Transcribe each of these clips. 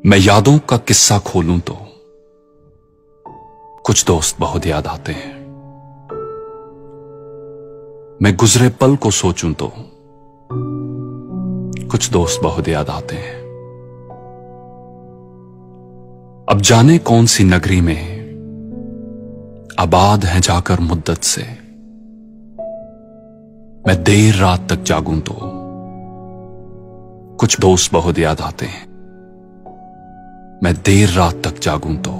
मैं यादों का किस्सा खोलूं तो कुछ दोस्त बहुत याद आते हैं। मैं गुजरे पल को सोचूं तो कुछ दोस्त बहुत याद आते हैं। अब जाने कौन सी नगरी में आबाद हैं जाकर मुद्दत से, मैं देर रात तक जागूं तो कुछ दोस्त बहुत याद आते हैं। मैं देर रात तक जागूं तो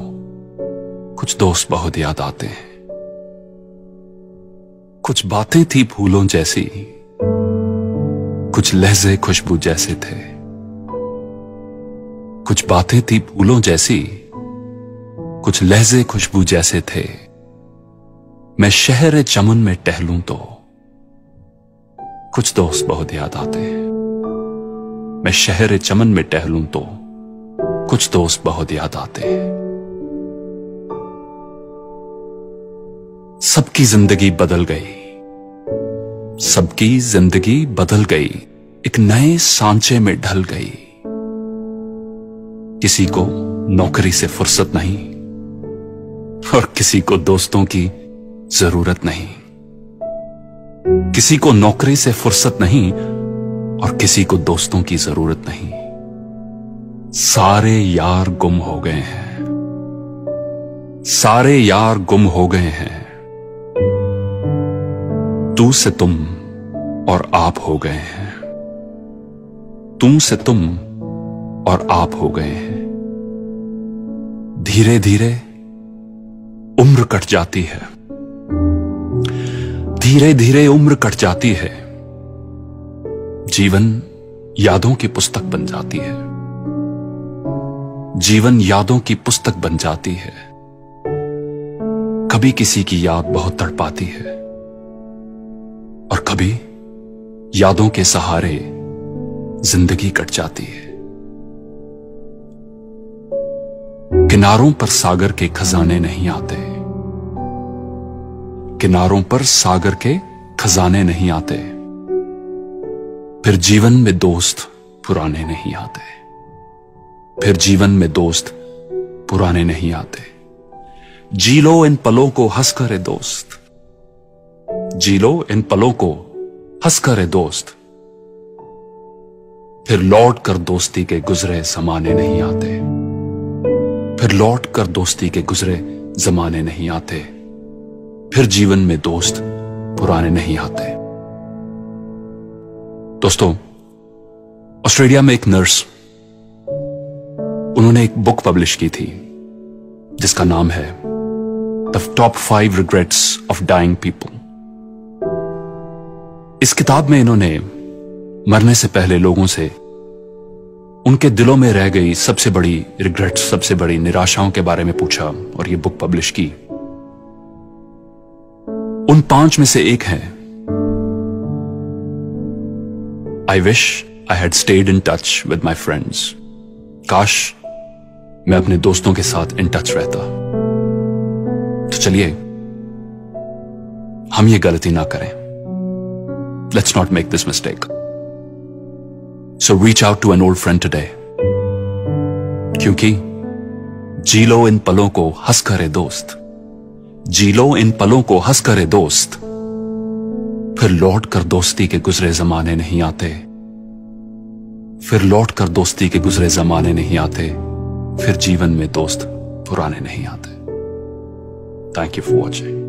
कुछ दोस्त बहुत याद आते हैं। कुछ बातें थी फूलों जैसी, कुछ लहजे खुशबू जैसे थे। कुछ बातें थी फूलों जैसी, कुछ लहजे खुशबू जैसे थे। मैं शहर चमन में टहलूं तो कुछ दोस्त बहुत याद आते हैं। मैं शहर चमन में टहलूं तो कुछ दोस्त बहुत याद आते हैं। सबकी जिंदगी बदल गई, सबकी जिंदगी बदल गई, एक नए सांचे में ढल गई। किसी को नौकरी से फुर्सत नहीं और किसी को दोस्तों की जरूरत नहीं। किसी को नौकरी से फुर्सत नहीं और किसी को दोस्तों की जरूरत नहीं। सारे यार गुम हो गए हैं, सारे यार गुम हो गए हैं। तू से तुम और आप हो गए हैं। तुम से तुम और आप हो गए हैं। धीरे धीरे उम्र कट जाती है, धीरे धीरे उम्र कट जाती है। जीवन यादों की पुस्तक बन जाती है, जीवन यादों की पुस्तक बन जाती है। कभी किसी की याद बहुत तड़पाती है और कभी यादों के सहारे जिंदगी कट जाती है। किनारों पर सागर के खजाने नहीं आते, किनारों पर सागर के खजाने नहीं आते। फिर जीवन में दोस्त पुराने नहीं आते, फिर जीवन में दोस्त पुराने नहीं आते। जी लो इन पलों को हंस कर ए दोस्त, जी लो इन पलों को हंस कर ए दोस्त। फिर लौट कर दोस्ती के गुजरे जमाने नहीं आते, फिर लौट कर दोस्ती के गुजरे जमाने नहीं आते। फिर जीवन में दोस्त पुराने नहीं आते। दोस्तों, ऑस्ट्रेलिया में एक नर्स, उन्होंने एक बुक पब्लिश की थी जिसका नाम है the top 5 regrets of dying people. इस किताब में इन्होंने मरने से पहले लोगों से उनके दिलों में रह गई सबसे बड़ी रिग्रेट्स, सबसे बड़ी निराशाओं के बारे में पूछा और ये बुक पब्लिश की। उन 5 में से एक है, I wish I had stayed in touch with my friends. काश मैं अपने दोस्तों के साथ इन टच रहता। तो चलिए हम ये गलती ना करें। Let's not make this mistake. So reach out to an old friend today, क्योंकि जी लो इन पलों को हंस कर ए दोस्त, जी लो इन पलों को हंस कर ए दोस्त। फिर लौट कर दोस्ती के गुजरे जमाने नहीं आते, फिर लौट कर दोस्ती के गुजरे जमाने नहीं आते। फिर जीवन में दोस्त पुराने नहीं आते। Thank you for watching.